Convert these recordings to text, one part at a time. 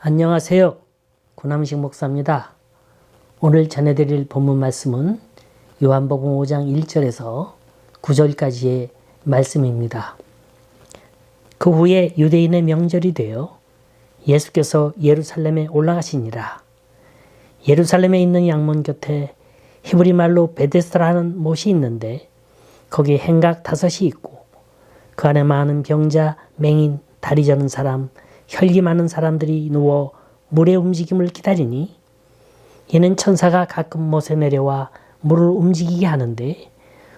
안녕하세요. 구남식 목사입니다. 오늘 전해드릴 본문 말씀은 요한복음 5장 1절에서 9절까지의 말씀입니다. 그 후에 유대인의 명절이 되어 예수께서 예루살렘에 올라가시니라. 예루살렘에 있는 양문 곁에 히브리 말로 베데스다라는 못이 있는데 거기에 행각 5이 있고 그 안에 많은 병자, 맹인, 다리 저는 사람, 혈기 많은 사람들이 누워 물의 움직임을 기다리니 이는 천사가 가끔 못에 내려와 물을 움직이게 하는데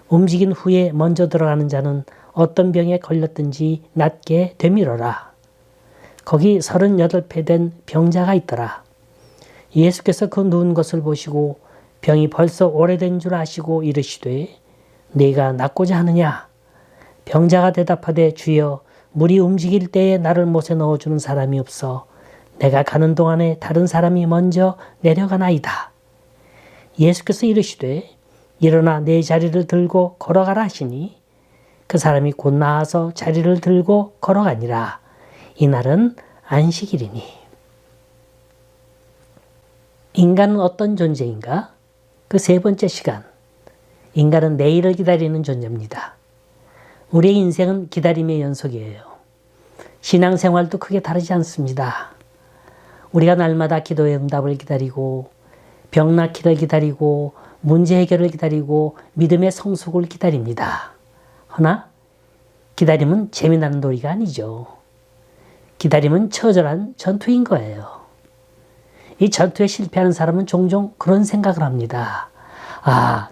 움직인 후에 먼저 들어가는 자는 어떤 병에 걸렸든지 낫게 되밀어라. 거기 38배 된 병자가 있더라. 예수께서 그 누운 것을 보시고 병이 벌써 오래된 줄 아시고 이르시되 네가 낫고자 하느냐? 병자가 대답하되 주여 물이 움직일 때에 나를 못에 넣어주는 사람이 없어 내가 가는 동안에 다른 사람이 먼저 내려가나이다. 예수께서 이르시되 일어나 내 자리를 들고 걸어가라 하시니 그 사람이 곧 나아서 자리를 들고 걸어가니라. 이날은 안식일이니. 인간은 어떤 존재인가? 그 세 번째 시간. 인간은 내일을 기다리는 존재입니다. 우리의 인생은 기다림의 연속이에요. 신앙생활도 크게 다르지 않습니다. 우리가 날마다 기도의 응답을 기다리고 병 낫기를 기다리고 문제 해결을 기다리고 믿음의 성숙을 기다립니다. 허나 기다림은 재미나는 놀이가 아니죠. 기다림은 처절한 전투인 거예요. 이 전투에 실패하는 사람은 종종 그런 생각을 합니다.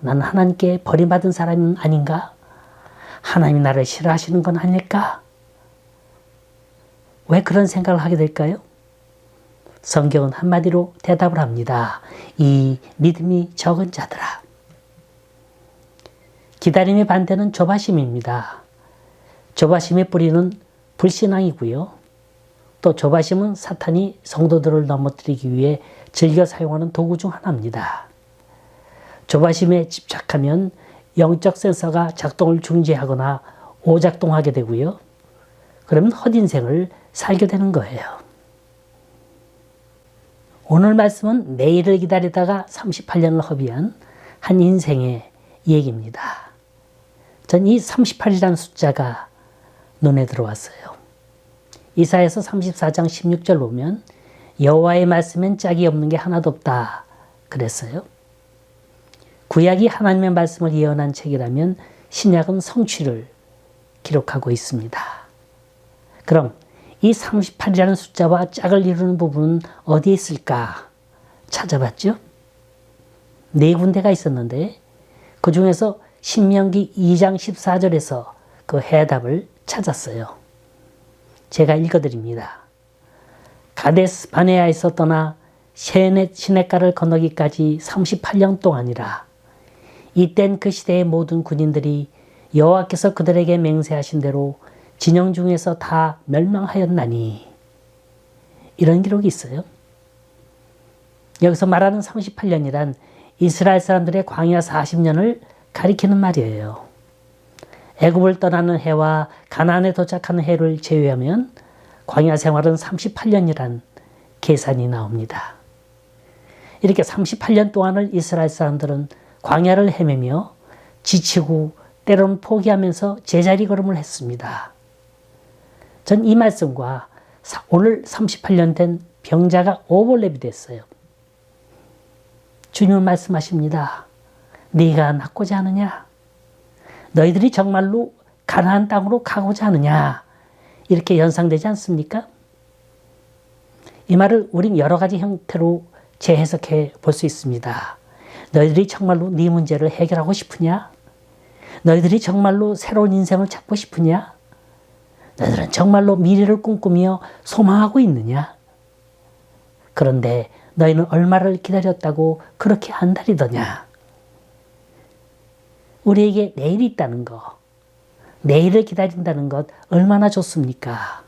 나는 하나님께 버림받은 사람은 아닌가? 하나님이 나를 싫어하시는 건 아닐까? 왜 그런 생각을 하게 될까요? 성경은 한마디로 대답을 합니다. 이 믿음이 적은 자들아. 기다림의 반대는 조바심입니다. 조바심의 뿌리는 불신앙이고요. 또 조바심은 사탄이 성도들을 넘어뜨리기 위해 즐겨 사용하는 도구 중 하나입니다. 조바심에 집착하면 영적 센서가 작동을 중지하거나 오작동하게 되고요. 그러면 헛인생을 살게 되는 거예요. 오늘 말씀은 내일을 기다리다가 38년을 허비한 한 인생의 얘기입니다. 전 이 38이라는 숫자가 눈에 들어왔어요. 이사야서 34장 16절 보면 여호와의 말씀엔 짝이 없는 게 하나도 없다 그랬어요. 구약이 하나님의 말씀을 예언한 책이라면 신약은 성취를 기록하고 있습니다. 그럼 이 38이라는 숫자와 짝을 이루는 부분은 어디에 있을까 찾아봤죠? 4군데가 있었는데 그 중에서 신명기 2장 14절에서 그 해답을 찾았어요. 제가 읽어드립니다. 가데스 바네아에서 떠나 시냇가를 건너기까지 38년 동안이라. 이땐 그 시대의 모든 군인들이 여호와께서 그들에게 맹세하신 대로 진영 중에서 다 멸망하였나니. 이런 기록이 있어요. 여기서 말하는 38년이란 이스라엘 사람들의 광야 40년을 가리키는 말이에요. 애굽을 떠나는 해와 가나안에 도착하는 해를 제외하면 광야 생활은 38년이란 계산이 나옵니다. 이렇게 38년 동안을 이스라엘 사람들은 광야를 헤매며 지치고 때로는 포기하면서 제자리 걸음을 했습니다. 전 이 말씀과 오늘 38년 된 병자가 오버랩이 됐어요. 주님은 말씀하십니다. 네가 낫고자 하느냐? 너희들이 정말로 가나안 땅으로 가고자 하느냐? 이렇게 연상되지 않습니까? 이 말을 우린 여러 가지 형태로 재해석해 볼 수 있습니다. 너희들이 정말로 네 문제를 해결하고 싶으냐? 너희들이 정말로 새로운 인생을 찾고 싶으냐? 너희들은 정말로 미래를 꿈꾸며 소망하고 있느냐? 그런데 너희는 얼마를 기다렸다고 그렇게 안달이더냐? 우리에게 내일이 있다는 것, 내일을 기다린다는 것 얼마나 좋습니까?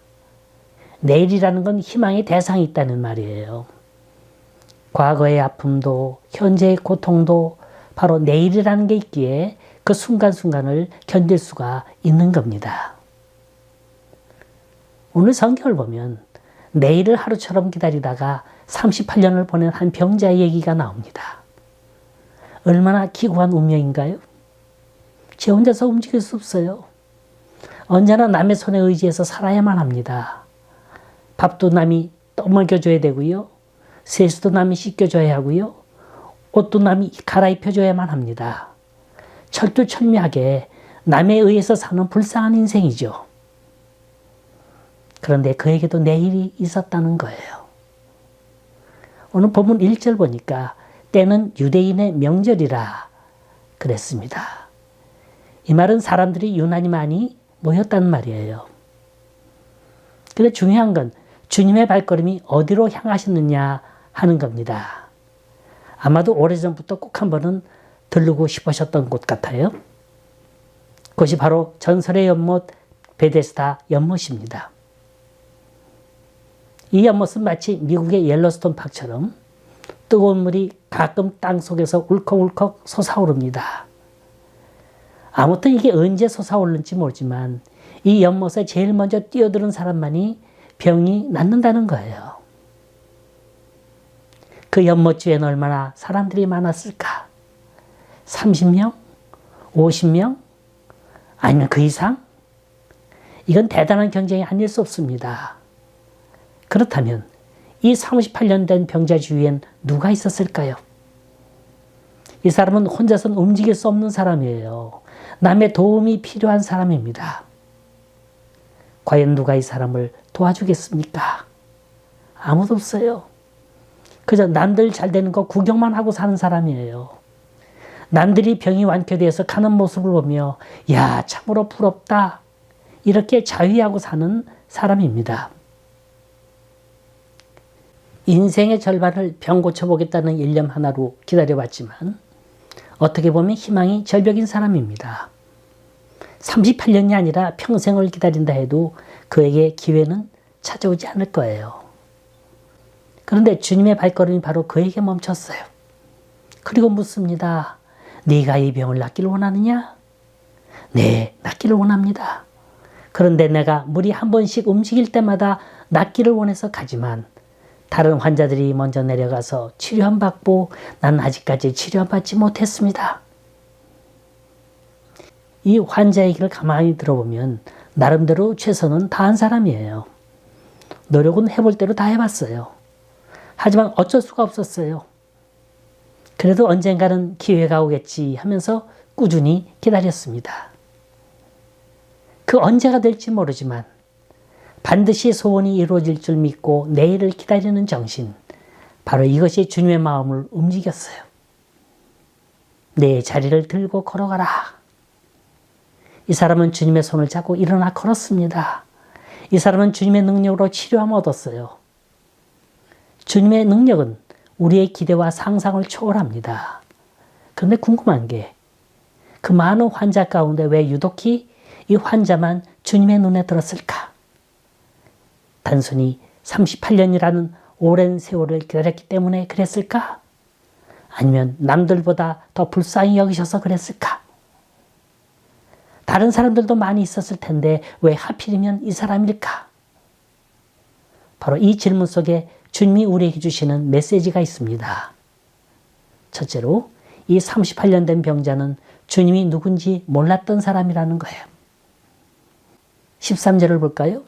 내일이라는 건 희망의 대상이 있다는 말이에요. 과거의 아픔도 현재의 고통도 바로 내일이라는 게 있기에 그 순간순간을 견딜 수가 있는 겁니다. 오늘 성경을 보면 내일을 하루처럼 기다리다가 38년을 보낸 한 병자의 얘기가 나옵니다. 얼마나 기구한 운명인가요? 제 혼자서 움직일 수 없어요. 언제나 남의 손에 의지해서 살아야만 합니다. 밥도 남이 떠먹여줘야 되고요. 세수도 남이 씻겨줘야 하고요. 옷도 남이 갈아입혀줘야만 합니다. 철두철미하게 남에 의해서 사는 불쌍한 인생이죠. 그런데 그에게도 내일이 있었다는 거예요. 오늘 본문 1절 보니까 때는 유대인의 명절이라 그랬습니다. 이 말은 사람들이 유난히 많이 모였다는 말이에요. 근데 중요한 건 주님의 발걸음이 어디로 향하셨느냐 하는 겁니다. 아마도 오래전부터 꼭 한 번은 들르고 싶으셨던 곳 같아요. 그것이 바로 전설의 연못 베데스다 연못입니다. 이 연못은 마치 미국의 옐로스톤 파크처럼 뜨거운 물이 가끔 땅속에서 울컥울컥 솟아오릅니다. 아무튼 이게 언제 솟아오르는지 모르지만 이 연못에 제일 먼저 뛰어드는 사람만이 병이 낫는다는 거예요. 그 연못 주에는 얼마나 사람들이 많았을까? 30명? 50명? 아니면 그 이상? 이건 대단한 경쟁이 아닐 수 없습니다. 그렇다면 이 38년 된 병자 주위엔 누가 있었을까요? 이 사람은 혼자서는 움직일 수 없는 사람이에요. 남의 도움이 필요한 사람입니다. 과연 누가 이 사람을 도와주겠습니까? 아무도 없어요. 그저 남들 잘 되는 거 구경만 하고 사는 사람이에요. 남들이 병이 완쾌되어서 가는 모습을 보며 야, 참으로 부럽다. 이렇게 자위하고 사는 사람입니다. 인생의 절반을 병 고쳐보겠다는 일념 하나로 기다려봤지만 어떻게 보면 희망이 절벽인 사람입니다. 38년이 아니라 평생을 기다린다 해도 그에게 기회는 찾아오지 않을 거예요. 그런데 주님의 발걸음이 바로 그에게 멈췄어요. 그리고 묻습니다. 네가 이 병을 낫기를 원하느냐? 네, 낫기를 원합니다. 그런데 내가 물이 한 번씩 움직일 때마다 낫기를 원해서 가지만 다른 환자들이 먼저 내려가서 치료한 받고 난 아직까지 치료받지 못했습니다. 이 환자 얘기를 가만히 들어보면 나름대로 최선은 다한 사람이에요. 노력은 해볼 대로 다 해봤어요. 하지만 어쩔 수가 없었어요. 그래도 언젠가는 기회가 오겠지 하면서 꾸준히 기다렸습니다. 그 언제가 될지 모르지만 반드시 소원이 이루어질 줄 믿고 내일을 기다리는 정신, 바로 이것이 주님의 마음을 움직였어요. 내 자리를 들고 걸어가라. 이 사람은 주님의 손을 잡고 일어나 걸었습니다. 이 사람은 주님의 능력으로 치료함을 얻었어요. 주님의 능력은 우리의 기대와 상상을 초월합니다. 그런데 궁금한 게 그 많은 환자 가운데 왜 유독히 이 환자만 주님의 눈에 들었을까? 단순히 38년이라는 오랜 세월을 기다렸기 때문에 그랬을까? 아니면 남들보다 더 불쌍히 여기셔서 그랬을까? 다른 사람들도 많이 있었을 텐데 왜 하필이면 이 사람일까? 바로 이 질문 속에 주님이 우리에게 주시는 메시지가 있습니다. 첫째로 이 38년 된 병자는 주님이 누군지 몰랐던 사람이라는 거예요. 13절을 볼까요?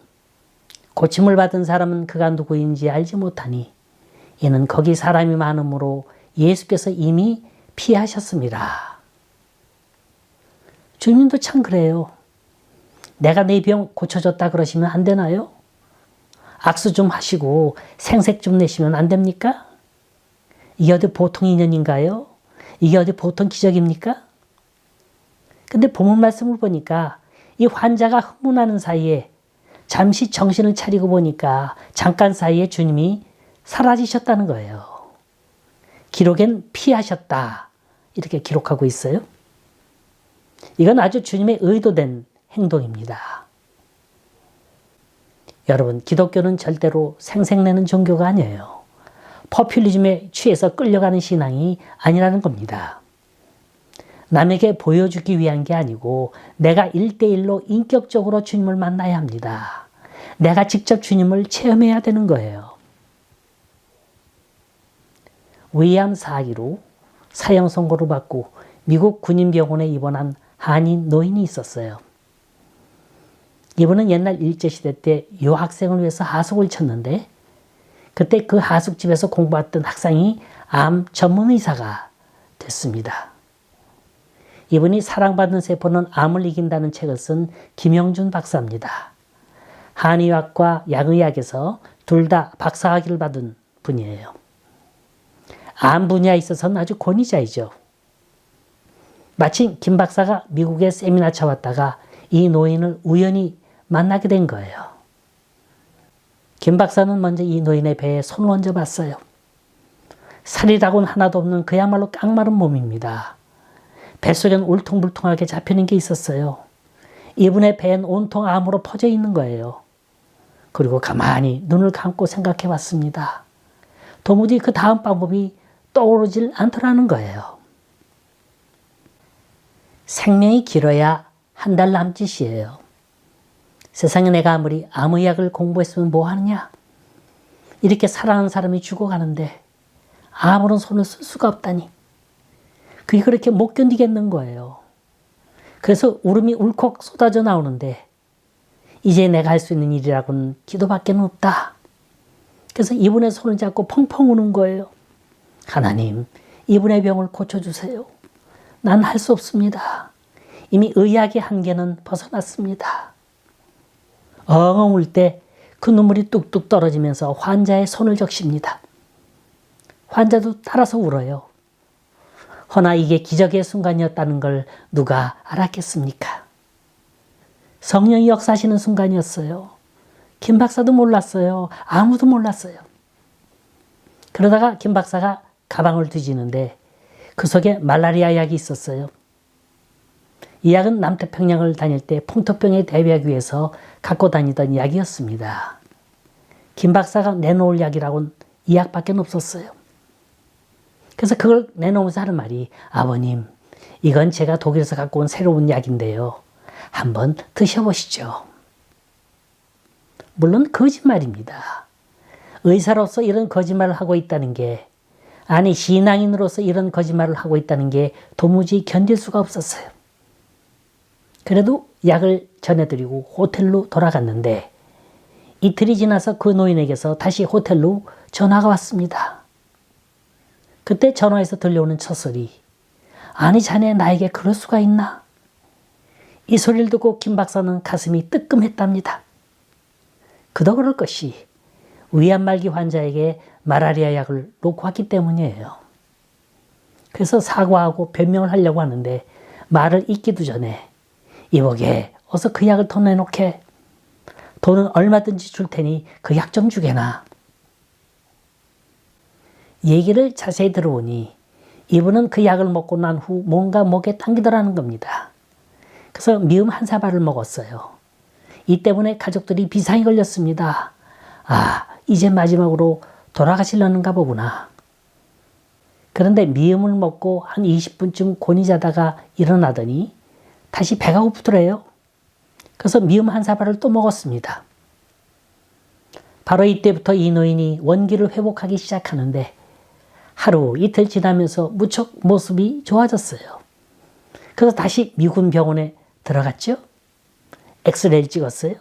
고침을 받은 사람은 그가 누구인지 알지 못하니 이는 거기 사람이 많으므로 예수께서 이미 피하셨습니다. 주님도 참 그래요. 내가 내 병 고쳐줬다 그러시면 안 되나요? 악수 좀 하시고 생색 좀 내시면 안 됩니까? 이게 어디 보통 인연인가요? 이게 어디 보통 기적입니까? 근데 본문 말씀을 보니까 이 환자가 흥분하는 사이에 잠시 정신을 차리고 보니까 잠깐 사이에 주님이 사라지셨다는 거예요. 기록엔 피하셨다. 이렇게 기록하고 있어요. 이건 아주 주님의 의도된 행동입니다. 여러분, 기독교는 절대로 생색내는 종교가 아니에요. 포퓰리즘에 취해서 끌려가는 신앙이 아니라는 겁니다. 남에게 보여주기 위한 게 아니고 내가 1대1로 인격적으로 주님을 만나야 합니다. 내가 직접 주님을 체험해야 되는 거예요. 위암 4기로 사형 선고를 받고 미국 군인병원에 입원한 한인 노인이 있었어요. 이분은 옛날 일제시대 때 유학생을 위해서 하숙을 쳤는데 그때 그 하숙집에서 공부했던 학생이 암 전문의사가 됐습니다. 이분이 사랑받는 세포는 암을 이긴다는 책을 쓴 김영준 박사입니다. 한의학과 약의학에서 둘 다 박사학위를 받은 분이에요. 암 분야에 있어서는 아주 권위자이죠. 마침 김 박사가 미국에 세미나 쳐왔다가 이 노인을 우연히 만나게 된 거예요. 김 박사는 먼저 이 노인의 배에 손을 얹어 봤어요. 살이라고는 하나도 없는 그야말로 깡마른 몸입니다. 뱃속엔 울퉁불퉁하게 잡히는 게 있었어요. 이분의 배엔 온통 암으로 퍼져 있는 거예요. 그리고 가만히 눈을 감고 생각해 봤습니다. 도무지 그 다음 방법이 떠오르질 않더라는 거예요. 생명이 길어야 한 달 남짓이에요. 세상에 내가 아무리 암의학을 공부했으면 뭐 하느냐? 이렇게 사랑하는 사람이 죽어가는데 아무런 손을 쓸 수가 없다니. 그게 그렇게 못 견디겠는 거예요. 그래서 울음이 울컥 쏟아져 나오는데 이제 내가 할 수 있는 일이라고는 기도밖에 없다. 그래서 이분의 손을 잡고 펑펑 우는 거예요. 하나님, 이분의 병을 고쳐주세요. 난 할 수 없습니다. 이미 의학의 한계는 벗어났습니다. 엉엉 울 때 그 눈물이 뚝뚝 떨어지면서 환자의 손을 적십니다. 환자도 따라서 울어요. 허나 이게 기적의 순간이었다는 걸 누가 알았겠습니까? 성령이 역사하시는 순간이었어요. 김 박사도 몰랐어요. 아무도 몰랐어요. 그러다가 김 박사가 가방을 뒤지는데 그 속에 말라리아 약이 있었어요. 이 약은 남태평양을 다닐 때 풍토병에 대비하기 위해서 갖고 다니던 약이었습니다. 김 박사가 내놓을 약이라고는 이 약밖에 없었어요. 그래서 그걸 내놓으면서 하는 말이 아버님, 이건 제가 독일에서 갖고 온 새로운 약인데요. 한번 드셔보시죠. 물론 거짓말입니다. 의사로서 이런 거짓말을 하고 있다는 게 아니 신앙인으로서 이런 거짓말을 하고 있다는 게 도무지 견딜 수가 없었어요. 그래도 약을 전해드리고 호텔로 돌아갔는데 이틀이 지나서 그 노인에게서 다시 호텔로 전화가 왔습니다. 그때 전화에서 들려오는 첫 소리. 아니 자네 나에게 그럴 수가 있나? 이 소리를 듣고 김 박사는 가슴이 뜨끔했답니다. 그도 그럴 것이 위암 말기 환자에게 말라리아 약을 놓고 왔기 때문이에요. 그래서 사과하고 변명을 하려고 하는데 말을 잇기도 전에 이보게 어서 그 약을 더 내놓게. 돈은 얼마든지 줄 테니 그 약 좀 주게나. 얘기를 자세히 들어보니 이분은 그 약을 먹고 난 후 뭔가 목에 당기더라는 겁니다. 그래서 미음 한 사발을 먹었어요. 이 때문에 가족들이 비상이 걸렸습니다. 아, 이제 마지막으로 돌아가시려는가 보구나. 그런데 미음을 먹고 한 20분쯤 곤히 자다가 일어나더니 다시 배가 고프더래요. 그래서 미음 한 사발을 또 먹었습니다. 바로 이때부터 이 노인이 원기를 회복하기 시작하는데 하루 이틀 지나면서 무척 모습이 좋아졌어요. 그래서 다시 미군 병원에 들어갔죠. 엑스레이를 찍었어요.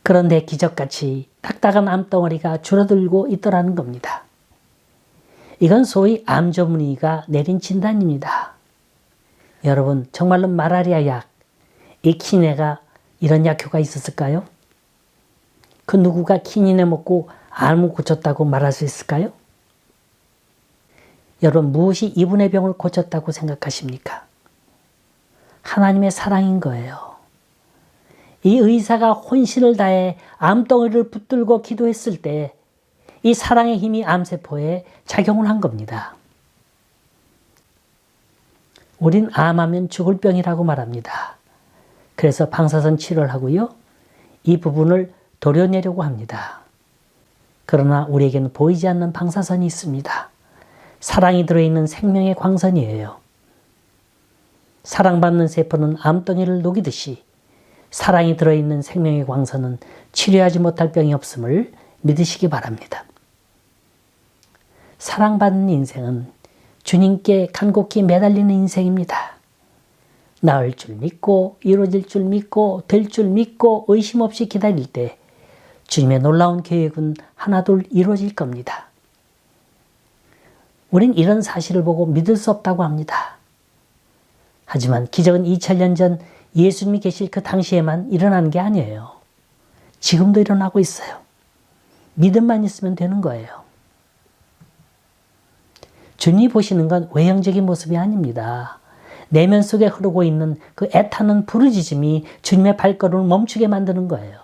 그런데 기적같이 딱딱한 암덩어리가 줄어들고 있더라는 겁니다. 이건 소위 암 전문의가 내린 진단입니다. 여러분 정말로 말라리아 약, 이 키네가 이런 약효가 있었을까요? 그 누구가 키니네 먹고 암을 고쳤다고 말할 수 있을까요? 여러분 무엇이 이분의 병을 고쳤다고 생각하십니까? 하나님의 사랑인 거예요. 이 의사가 혼신을 다해 암덩어리를 붙들고 기도했을 때 이 사랑의 힘이 암세포에 작용을 한 겁니다. 우린 암하면 죽을 병이라고 말합니다. 그래서 방사선 치료를 하고요. 이 부분을 도려내려고 합니다. 그러나 우리에게는 보이지 않는 방사선이 있습니다. 사랑이 들어있는 생명의 광선이에요. 사랑받는 세포는 암덩이를 녹이듯이 사랑이 들어있는 생명의 광선은 치료하지 못할 병이 없음을 믿으시기 바랍니다. 사랑받는 인생은 주님께 간곡히 매달리는 인생입니다. 나을 줄 믿고 이루어질 줄 믿고 될 줄 믿고 의심 없이 기다릴 때 주님의 놀라운 계획은 하나둘 이루어질 겁니다. 우린 이런 사실을 보고 믿을 수 없다고 합니다. 하지만 기적은 2000년 전 예수님이 계실 그 당시에만 일어나는 게 아니에요. 지금도 일어나고 있어요. 믿음만 있으면 되는 거예요. 주님이 보시는 건 외형적인 모습이 아닙니다. 내면 속에 흐르고 있는 그 애타는 부르짖음이 주님의 발걸음을 멈추게 만드는 거예요.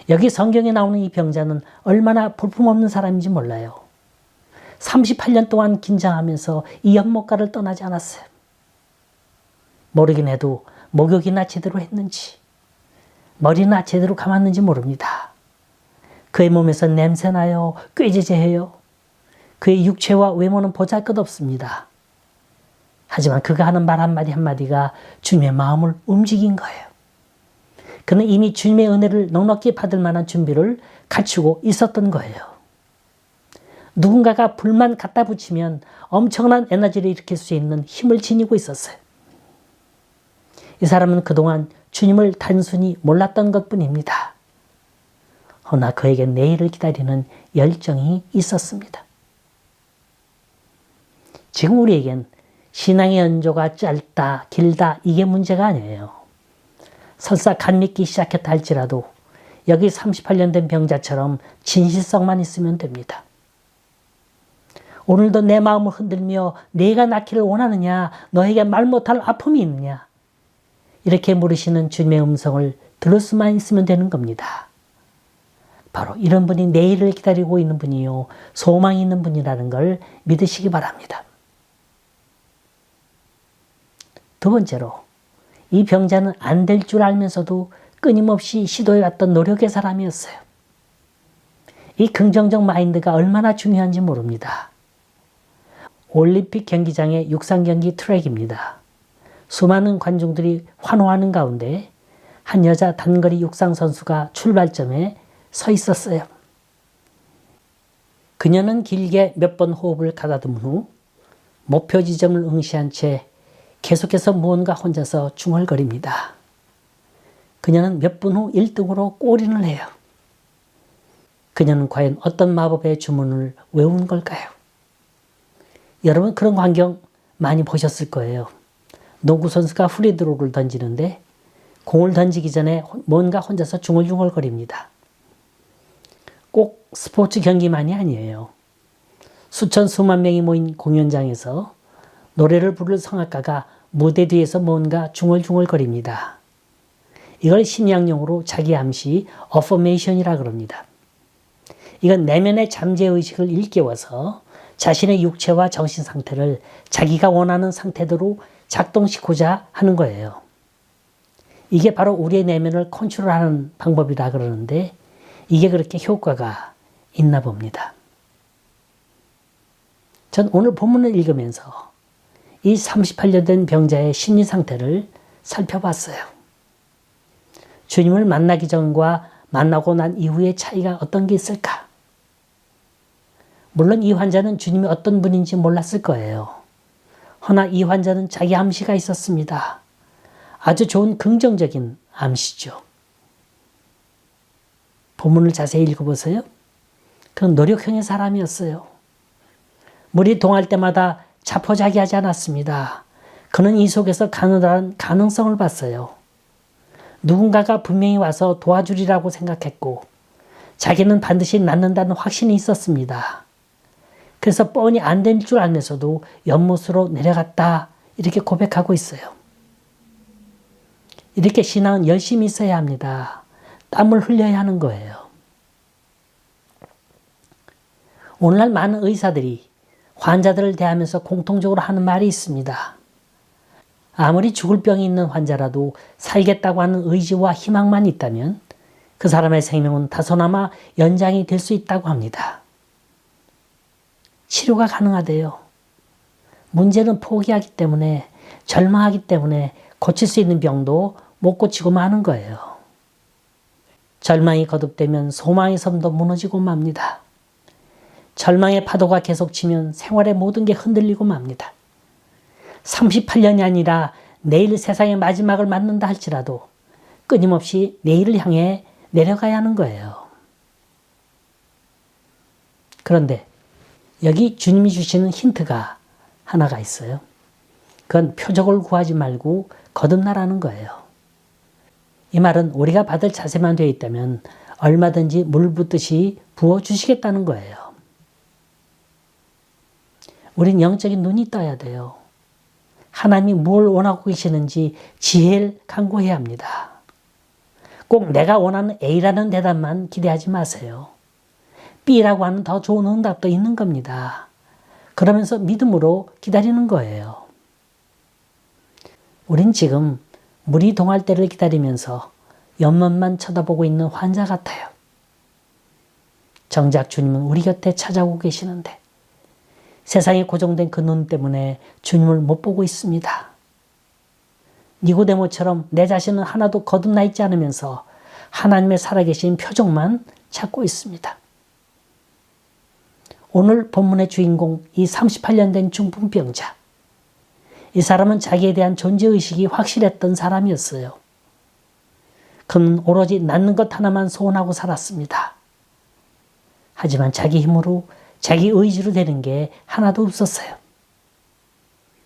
여기 성경에 나오는 이 병자는 얼마나 볼품없는 사람인지 몰라요. 38년 동안 긴장하면서 이 연못가를 떠나지 않았어요. 모르긴 해도 목욕이나 제대로 했는지 머리나 제대로 감았는지 모릅니다. 그의 몸에서 냄새나요. 꾀지제해요. 그의 육체와 외모는 보잘것없습니다. 하지만 그가 하는 말 한마디 한마디가 주님의 마음을 움직인 거예요. 그는 이미 주님의 은혜를 넉넉히 받을 만한 준비를 갖추고 있었던 거예요. 누군가가 불만 갖다 붙이면 엄청난 에너지를 일으킬 수 있는 힘을 지니고 있었어요. 이 사람은 그동안 주님을 단순히 몰랐던 것뿐입니다. 허나 그에게 내일을 기다리는 열정이 있었습니다. 지금 우리에겐 신앙의 연조가 짧다, 길다 이게 문제가 아니에요. 설사 간 믿기 시작했다 할지라도 여기 38년 된 병자처럼 진실성만 있으면 됩니다. 오늘도 내 마음을 흔들며 내가 낫기를 원하느냐, 너에게 말 못할 아픔이 있느냐 이렇게 물으시는 주님의 음성을 들을 수만 있으면 되는 겁니다. 바로 이런 분이 내일을 기다리고 있는 분이요 소망이 있는 분이라는 걸 믿으시기 바랍니다. 두 번째로 이 병자는 안 될 줄 알면서도 끊임없이 시도해왔던 노력의 사람이었어요. 이 긍정적 마인드가 얼마나 중요한지 모릅니다. 올림픽 경기장의 육상 경기 트랙입니다. 수많은 관중들이 환호하는 가운데 한 여자 단거리 육상 선수가 출발점에 서 있었어요. 그녀는 길게 몇 번 호흡을 가다듬은 후 목표 지점을 응시한 채 계속해서 무언가 혼자서 중얼거립니다. 그녀는 몇 분 후 1등으로 골인을 해요. 그녀는 과연 어떤 마법의 주문을 외운 걸까요? 여러분 그런 광경 많이 보셨을 거예요. 농구 선수가 프리드로를 던지는데 공을 던지기 전에 뭔가 혼자서 중얼중얼거립니다. 꼭 스포츠 경기만이 아니에요. 수천 수만 명이 모인 공연장에서 노래를 부를 성악가가 무대 뒤에서 뭔가 중얼중얼거립니다. 이걸 심리학용어로 자기 암시 어포메이션이라 그럽니다. 이건 내면의 잠재의식을 일깨워서 자신의 육체와 정신 상태를 자기가 원하는 상태대로 작동시키고자 하는 거예요. 이게 바로 우리의 내면을 컨트롤하는 방법이라 그러는데 이게 그렇게 효과가 있나 봅니다. 전 오늘 본문을 읽으면서 이 38년 된 병자의 심리 상태를 살펴봤어요. 주님을 만나기 전과 만나고 난 이후의 차이가 어떤 게 있을까? 물론 이 환자는 주님이 어떤 분인지 몰랐을 거예요. 허나 이 환자는 자기 암시가 있었습니다. 아주 좋은 긍정적인 암시죠. 본문을 자세히 읽어보세요. 그는 노력형의 사람이었어요. 물이 동할 때마다 자포자기하지 않았습니다. 그는 이 속에서 가느다란 가능성을 봤어요. 누군가가 분명히 와서 도와주리라고 생각했고 자기는 반드시 낫는다는 확신이 있었습니다. 그래서 뻔히 안 될 줄 알면서도 연못으로 내려갔다 이렇게 고백하고 있어요. 이렇게 신앙은 열심히 있어야 합니다. 땀을 흘려야 하는 거예요. 오늘날 많은 의사들이 환자들을 대하면서 공통적으로 하는 말이 있습니다. 아무리 죽을 병이 있는 환자라도 살겠다고 하는 의지와 희망만 있다면 그 사람의 생명은 다소나마 연장이 될 수 있다고 합니다. 치료가 가능하대요. 문제는 포기하기 때문에 절망하기 때문에 고칠 수 있는 병도 못 고치고 마는 거예요. 절망이 거듭되면 소망의 섬도 무너지고 맙니다. 절망의 파도가 계속 치면 생활의 모든 게 흔들리고 맙니다. 38년이 아니라 내일 세상의 마지막을 맞는다 할지라도 끊임없이 내일을 향해 내려가야 하는 거예요. 그런데 여기 주님이 주시는 힌트가 하나가 있어요. 그건 표적을 구하지 말고 거듭나라는 거예요. 이 말은 우리가 받을 자세만 되어 있다면 얼마든지 물 붓듯이 부어주시겠다는 거예요. 우린 영적인 눈이 떠야 돼요. 하나님이 뭘 원하고 계시는지 지혜를 간구해야 합니다. 꼭 내가 원하는 A라는 대답만 기대하지 마세요. B라고 하는 더 좋은 응답도 있는 겁니다. 그러면서 믿음으로 기다리는 거예요. 우린 지금 물이 동할 때를 기다리면서 옆면만 쳐다보고 있는 환자 같아요. 정작 주님은 우리 곁에 찾아오고 계시는데 세상에 고정된 그 눈 때문에 주님을 못 보고 있습니다. 니고데모처럼 내 자신은 하나도 거듭나 있지 않으면서 하나님의 살아계신 표적만 찾고 있습니다. 오늘 본문의 주인공, 이 38년 된 중풍병자. 이 사람은 자기에 대한 존재의식이 확실했던 사람이었어요. 그는 오로지 낫는 것 하나만 소원하고 살았습니다. 하지만 자기 힘으로, 자기 의지로 되는 게 하나도 없었어요.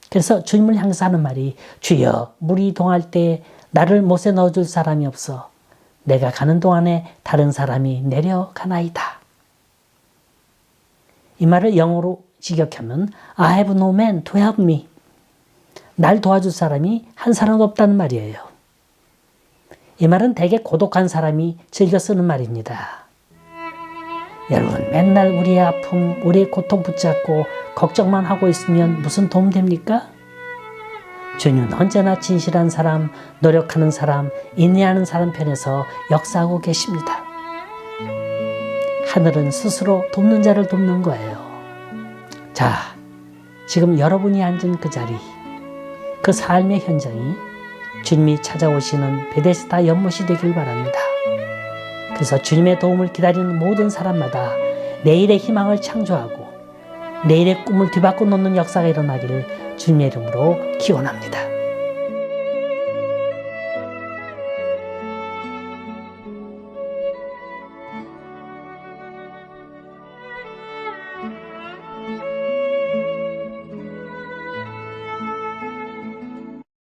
그래서 주님을 향해서 하는 말이, 주여, 물이 동할 때 나를 못에 넣어줄 사람이 없어 내가 가는 동안에 다른 사람이 내려가나이다. 이 말을 영어로 직역하면 I have no man to help me. 날 도와줄 사람이 한 사람도 없다는 말이에요. 이 말은 되게 고독한 사람이 즐겨 쓰는 말입니다. 여러분, 맨날 우리의 아픔, 우리의 고통 붙잡고 걱정만 하고 있으면 무슨 도움 됩니까? 주님은 언제나 진실한 사람, 노력하는 사람, 인내하는 사람 편에서 역사하고 계십니다. 하늘은 스스로 돕는 자를 돕는 거예요. 자, 지금 여러분이 앉은 그 자리, 그 삶의 현장이 주님이 찾아오시는 베데스다 연못이 되길 바랍니다. 그래서 주님의 도움을 기다리는 모든 사람마다 내일의 희망을 창조하고 내일의 꿈을 뒤바꿔 놓는 역사가 일어나기를 주님의 이름으로 기원합니다.